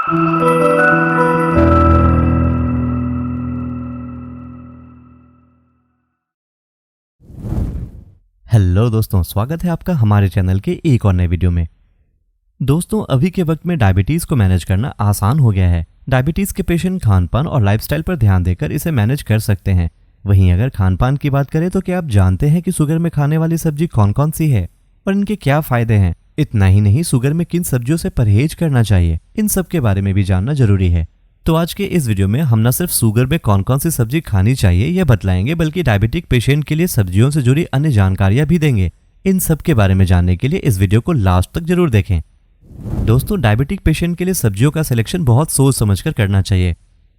Hello दोस्तों, स्वागत है आपका हमारे चैनल के एक और नए वीडियो में। दोस्तों, अभी के वक्त में डायबिटीज को मैनेज करना आसान हो गया है। डायबिटीज के पेशेंट खानपान और लाइफस्टाइल पर ध्यान देकर इसे मैनेज कर सकते हैं। वहीं अगर खानपान की बात करें तो क्या आप जानते हैं कि शुगर में खाने वाली सब्जी कौन कौन सी है और इनके क्या फायदे हैं? इतना ही नहीं, शुगर में किन सब्जियों से परहेज करना चाहिए, इन सब के बारे में भी जानना जरूरी है। तो आज के इस वीडियो में हम न सिर्फ शुगर में कौन कौन सी सब्जी खानी चाहिए यह बतलाएंगे, बल्कि डायबिटिक पेशेंट के लिए सब्जियों से जुड़ी अन्य जानकारियां भी देंगे। इन सब के बारे में जानने के लिए इस वीडियो को लास्ट तक जरूर देखें। दोस्तों, डायबिटिक पेशेंट के लिए सब्जियों का सिलेक्शन बहुत सोच समझकर करना चाहिए,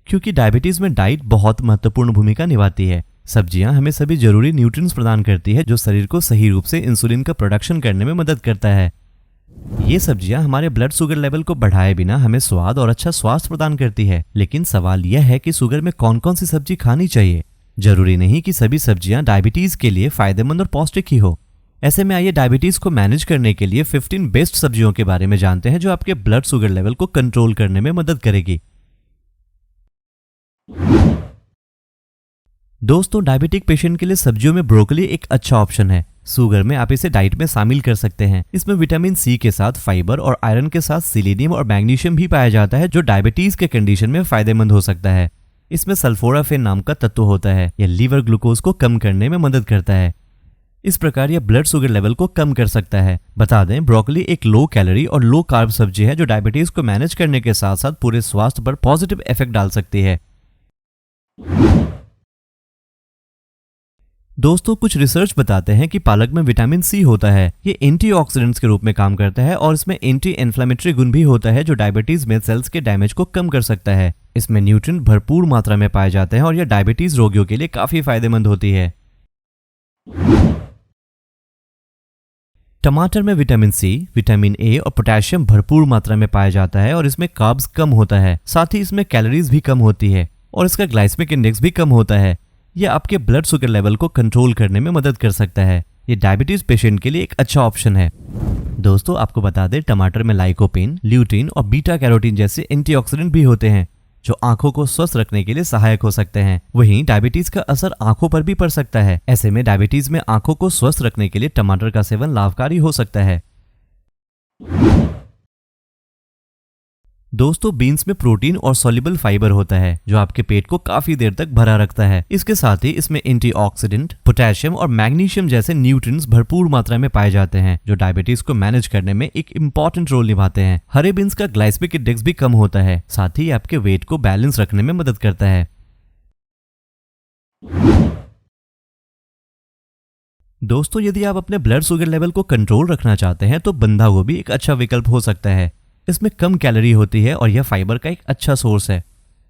क्योंकि डायबिटीज में डाइट बहुत महत्वपूर्ण भूमिका निभाती है। सब्जियां हमें सभी जरूरी न्यूट्रिएंट्स प्रदान करती है, जो शरीर को सही रूप से इंसुलिन का प्रोडक्शन करने में मदद करता है। ये सब्जियां हमारे ब्लड शुगर लेवल को बढ़ाए बिना हमें स्वाद और अच्छा स्वास्थ्य प्रदान करती है। लेकिन सवाल यह है कि शुगर में कौन कौन सी सब्जी खानी चाहिए। जरूरी नहीं कि सभी सब्जियां डायबिटीज के लिए फायदेमंद और पौष्टिक ही हो। ऐसे में आइए डायबिटीज को मैनेज करने के लिए 15 बेस्ट सब्जियों के बारे में जानते हैं, जो आपके ब्लड शुगर लेवल को कंट्रोल करने में मदद करेगी। दोस्तों, डायबिटिक पेशेंट के लिए सब्जियों में ब्रोकली एक अच्छा ऑप्शन है। शुगर में आप इसे डाइट में शामिल कर सकते हैं। इसमें विटामिन सी के साथ फाइबर और आयरन के साथ सिलीनियम और मैग्नीशियम भी पाया जाता है, जो डायबिटीज के कंडीशन में फायदेमंद हो सकता है। इसमें सल्फोराफेन नाम का तत्व होता है। यह लीवर ग्लूकोज को कम करने में मदद करता है। इस प्रकार यह ब्लड शुगर लेवल को कम कर सकता है। बता दें, ब्रोकली एक लो कैलोरी और लो कार्ब सब्जी है, जो डायबिटीज को मैनेज करने के साथ साथ पूरे स्वास्थ्य पर पॉजिटिव इफेक्ट डाल सकती है। दोस्तों, कुछ रिसर्च बताते हैं कि पालक में विटामिन सी होता है। ये एंटीऑक्सीडेंट्स के रूप में काम करता है और इसमें एंटी इन्फ्लेमेटरी गुण भी होता है, जो डायबिटीज में सेल्स के डैमेज को कम कर सकता है। इसमें न्यूट्रिएंट भरपूर मात्रा में पाए जाते हैं और यह डायबिटीज रोगियों के लिए काफी फायदेमंद होती है। टमाटर में विटामिन सी, विटामिन ए और पोटेशियम भरपूर मात्रा में पाया जाता है और इसमें कार्ब्स कम होता है। साथ ही इसमें कैलोरीज भी कम होती है और इसका ग्लाइसेमिक इंडेक्स भी कम होता है। यह आपके ब्लड शुगर लेवल को कंट्रोल करने में मदद कर सकता है। ये डायबिटीज पेशेंट के लिए एक अच्छा ऑप्शन है। दोस्तों, आपको बता दें, टमाटर में लाइकोपेन, ल्यूटीन और बीटा कैरोटीन जैसे एंटीऑक्सीडेंट भी होते हैं, जो आंखों को स्वस्थ रखने के लिए सहायक हो सकते हैं। वहीं डायबिटीज का असर आंखों पर भी पड़ सकता है। ऐसे में डायबिटीज में आंखों को स्वस्थ रखने के लिए टमाटर का सेवन लाभकारी हो सकता है। दोस्तों, बीन्स में प्रोटीन और सॉल्युबल फाइबर होता है, जो आपके पेट को काफी देर तक भरा रखता है। इसके साथ ही इसमें एंटीऑक्सीडेंट, पोटेशियम और मैग्नीशियम जैसे न्यूट्रिएंट्स भरपूर मात्रा में पाए जाते हैं, जो डायबिटीज को मैनेज करने में एक इम्पॉर्टेंट रोल निभाते हैं। हरे बीन्स का ग्लाइसेमिक इंडेक्स भी कम होता है, साथ ही आपके वेट को बैलेंस रखने में मदद करता है। दोस्तों, यदि आप अपने ब्लड शुगर लेवल को कंट्रोल रखना चाहते हैं तो बंधा गोभी एक अच्छा विकल्प हो सकता है। इसमें कम कैलोरी होती है और यह फाइबर का एक अच्छा सोर्स है।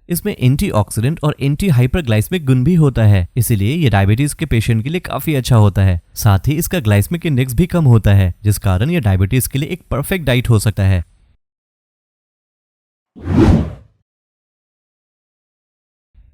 इसमें एंटीऑक्सीडेंट और एंटी हाइपरग्लाइसेमिक गुण भी होता है, इसीलिए यह डायबिटीज के पेशेंट के लिए काफी अच्छा होता है। साथ ही इसका ग्लाइसेमिक इंडेक्स भी कम होता है, जिस कारण यह डायबिटीज के लिए एक परफेक्ट डाइट हो सकता है।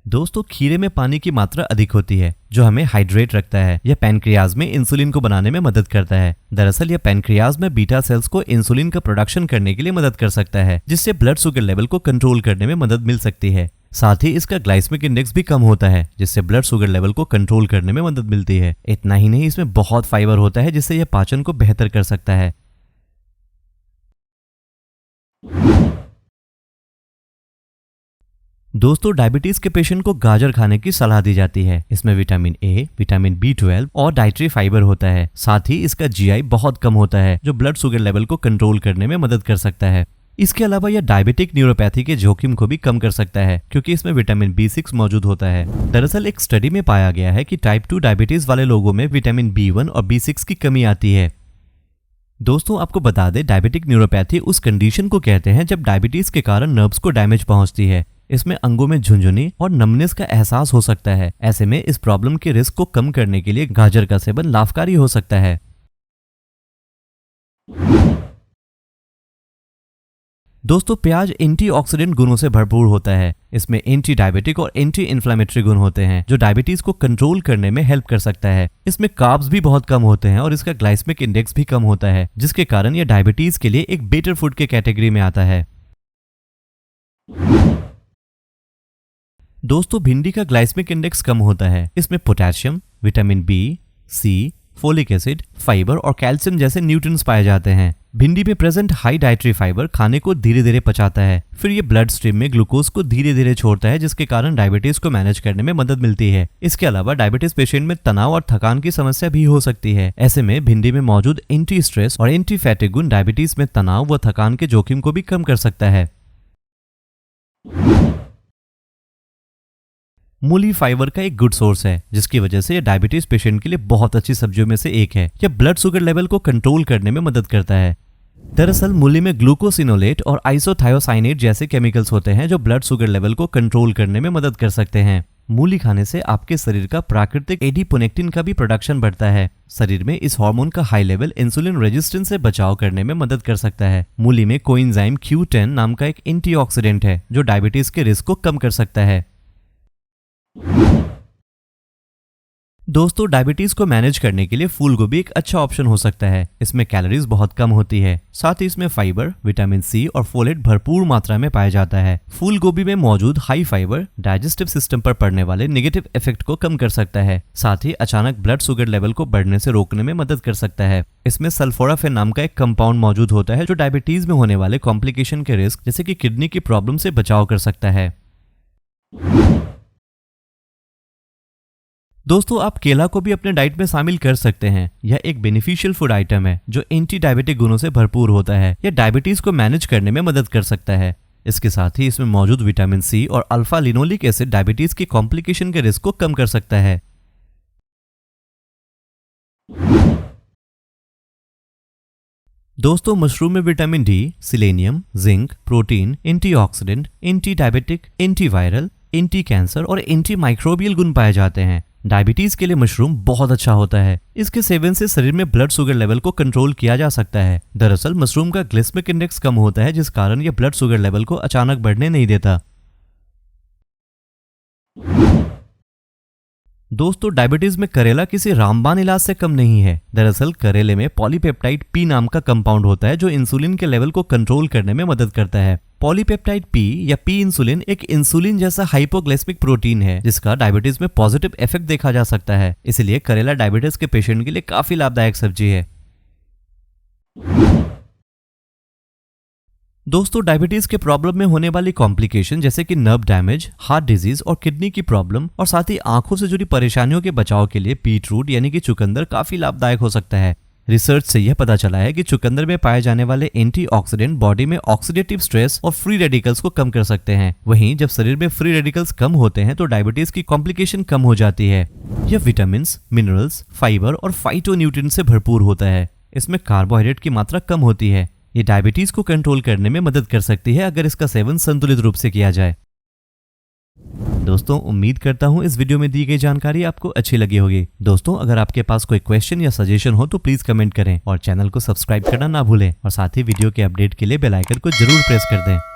दोस्तों, खीरे में पानी की मात्रा अधिक होती है, जो हमें हाइड्रेट रखता है। यह पैनक्रियाज में इंसुलिन को बनाने में मदद करता है। दरअसल यह पैनक्रियाज में बीटा सेल्स को इंसुलिन का प्रोडक्शन करने के लिए मदद कर सकता है, जिससे ब्लड शुगर लेवल को कंट्रोल करने में मदद मिल सकती है। साथ ही इसका ग्लाइसेमिक इंडेक्स भी कम होता है, जिससे ब्लड शुगर लेवल को कंट्रोल करने में मदद मिलती है। इतना ही नहीं, इसमें बहुत फाइबर होता है, जिससे यह पाचन को बेहतर कर सकता है। दोस्तों, डायबिटीज के पेशेंट को गाजर खाने की सलाह दी जाती है। इसमें विटामिन ए, विटामिन B12 और डाइटरी फाइबर होता है। साथ ही इसका GI बहुत कम होता है, जो ब्लड शुगर लेवल को कंट्रोल करने में मदद कर सकता है। इसके अलावा यह डायबिटिक न्यूरोपैथी के जोखिम को भी कम कर सकता है, क्योंकि इसमें विटामिन B6 मौजूद होता है। दरअसल एक स्टडी में पाया गया है कि टाइप 2 डायबिटीज वाले लोगों में विटामिन B1 और B6 की कमी आती है। दोस्तों, आपको बता दें, डायबिटिक न्यूरोपैथी उस कंडीशन को कहते हैं जब डायबिटीज के कारण नर्व्स को डैमेज पहुंचती है। इसमें अंगों में झुंझुनी और नमनेस का एहसास हो सकता है। ऐसे में इस प्रॉब्लम के रिस्क को कम करने के लिए गाजर का सेवन लाभकारी हो सकता है। दोस्तों, प्याज एंटीऑक्सीडेंट गुणों से भरपूर होता है। इसमें एंटी डायबिटिक और एंटी इन्फ्लेमेटरी गुण होते हैं, जो डायबिटीज को कंट्रोल करने में हेल्प कर सकता है। इसमें कार्ब्स भी बहुत कम होते हैं और इसका ग्लाइसेमिक इंडेक्स भी कम होता है, जिसके कारण यह डायबिटीज के लिए एक बेटर फूड के कैटेगरी में आता है। दोस्तों भिंडी का ग्लाइसेमिक इंडेक्स कम होता है। इसमें पोटेशियम, विटामिन बी, सी, फोलिक एसिड, फाइबर और कैल्शियम जैसे न्यूट्रिएंट्स पाए जाते हैं। भिंडी में प्रेजेंट हाई डाइटरी फाइबर खाने को धीरे धीरे पचाता है, फिर ये ब्लड स्ट्रीम में ग्लूकोज को धीरे धीरे छोड़ता है, जिसके कारण डायबिटीज को मैनेज करने में मदद मिलती है। इसके अलावा डायबिटीज पेशेंट में तनाव और थकान की समस्या भी हो सकती है। ऐसे में भिंडी में मौजूद एंटी स्ट्रेस और एंटी फैटी गुण डायबिटीज में तनाव व थकान के जोखिम को भी कम कर सकता है। मूली फाइबर का एक गुड सोर्स है, जिसकी वजह से यह डायबिटीज पेशेंट के लिए बहुत अच्छी सब्जियों में से एक है। यह ब्लड शुगर लेवल को कंट्रोल करने में मदद करता है। दरअसल मूली में ग्लूकोसिनोलेट और आइसोथायोसाइनेट जैसे केमिकल्स होते हैं जो ब्लड शुगर लेवल को कंट्रोल करने में मदद कर सकते हैं। मूली खाने से आपके शरीर का प्राकृतिक एडिपोनेक्टिन का भी प्रोडक्शन बढ़ता है। शरीर में इस हार्मोन का हाई लेवल इंसुलिन रेजिस्टेंस से बचाव करने में मदद कर सकता है। मूली में कोएंजाइम Q10 नाम का एक एंटीऑक्सीडेंट है जो डायबिटीज के रिस्क को कम कर सकता है। दोस्तों डायबिटीज को मैनेज करने के लिए फूल गोभी एक अच्छा ऑप्शन हो सकता है। इसमें कैलोरीज बहुत कम होती है, साथ ही इसमें फाइबर, विटामिन सी और फोलेट भरपूर मात्रा में पाया जाता है। फूल गोभी में मौजूद हाई फाइबर डाइजेस्टिव सिस्टम पर पड़ने वाले नेगेटिव इफेक्ट को कम कर सकता है, साथ ही अचानक ब्लड शुगर लेवल को बढ़ने से रोकने में मदद कर सकता है। इसमें सल्फोराफेन नाम का एक कंपाउंड मौजूद होता है जो डायबिटीज में होने वाले कॉम्प्लिकेशन के रिस्क जैसे कि किडनी की प्रॉब्लम से बचाव कर सकता है। दोस्तों आप केला को भी अपने डाइट में शामिल कर सकते हैं। यह एक बेनिफिशियल फूड आइटम है जो एंटी डायबिटिक गुणों से भरपूर होता है। यह डायबिटीज को मैनेज करने में मदद कर सकता है। इसके साथ ही इसमें मौजूद विटामिन सी और अल्फा लिनोलिक एसिड डायबिटीज की कॉम्प्लिकेशन के रिस्क को कम कर सकता है। दोस्तों मशरूम में vitamin D, selenium, zinc, protein, antioxidant, anti diabetic, antiviral, anti cancer और एंटी माइक्रोबियल गुण पाए जाते हैं। डायबिटीज के लिए मशरूम बहुत अच्छा होता है। इसके सेवन से शरीर में ब्लड शुगर लेवल को कंट्रोल किया जा सकता है। दरअसल मशरूम का ग्लाइसेमिक इंडेक्स कम होता है, जिस कारण यह ब्लड शुगर लेवल को अचानक बढ़ने नहीं देता। दोस्तों डायबिटीज में करेला किसी रामबाण इलाज से कम नहीं है। दरअसल करेले में पॉलीपेप्टाइड पी नाम का कंपाउंड होता है जो इंसुलिन के लेवल को कंट्रोल करने में मदद करता है। पॉलीपेप्टाइड पी या पी इंसुलिन एक इंसुलिन जैसा हाइपोग्लाइसेमिक प्रोटीन है जिसका डायबिटीज में पॉजिटिव इफेक्ट देखा जा सकता है। इसलिए करेला डायबिटीज के पेशेंट के लिए काफी लाभदायक सब्जी है। दोस्तों डायबिटीज के प्रॉब्लम में होने वाली कॉम्प्लिकेशन जैसे कि नर्व डैमेज, हार्ट डिजीज और किडनी की प्रॉब्लम और साथ ही आंखों से जुड़ी परेशानियों के बचाव के लिए बीटरूट यानी कि चुकंदर काफी लाभदायक हो सकता है। रिसर्च से यह पता चला है कि चुकंदर में पाए जाने वाले एंटीऑक्सीडेंट बॉडी में ऑक्सीडेटिव स्ट्रेस और फ्री रेडिकल्स को कम कर सकते हैं। वहीं जब शरीर में फ्री रेडिकल्स कम होते हैं तो डायबिटीज की कॉम्प्लिकेशन कम हो जाती है। यह विटामिन, मिनरल्स, फाइबर और फाइटोन्यूट्रिएंट्स से भरपूर होता है। इसमें कार्बोहाइड्रेट की मात्रा कम होती है। ये डायबिटीज को कंट्रोल करने में मदद कर सकती है अगर इसका सेवन संतुलित रूप से किया जाए। दोस्तों उम्मीद करता हूं इस वीडियो में दी गई जानकारी आपको अच्छी लगी होगी। दोस्तों अगर आपके पास कोई क्वेश्चन या सजेशन हो तो प्लीज कमेंट करें और चैनल को सब्सक्राइब करना ना भूलें और साथ ही वीडियो के अपडेट के लिए बेल आइकन को जरूर प्रेस कर दें।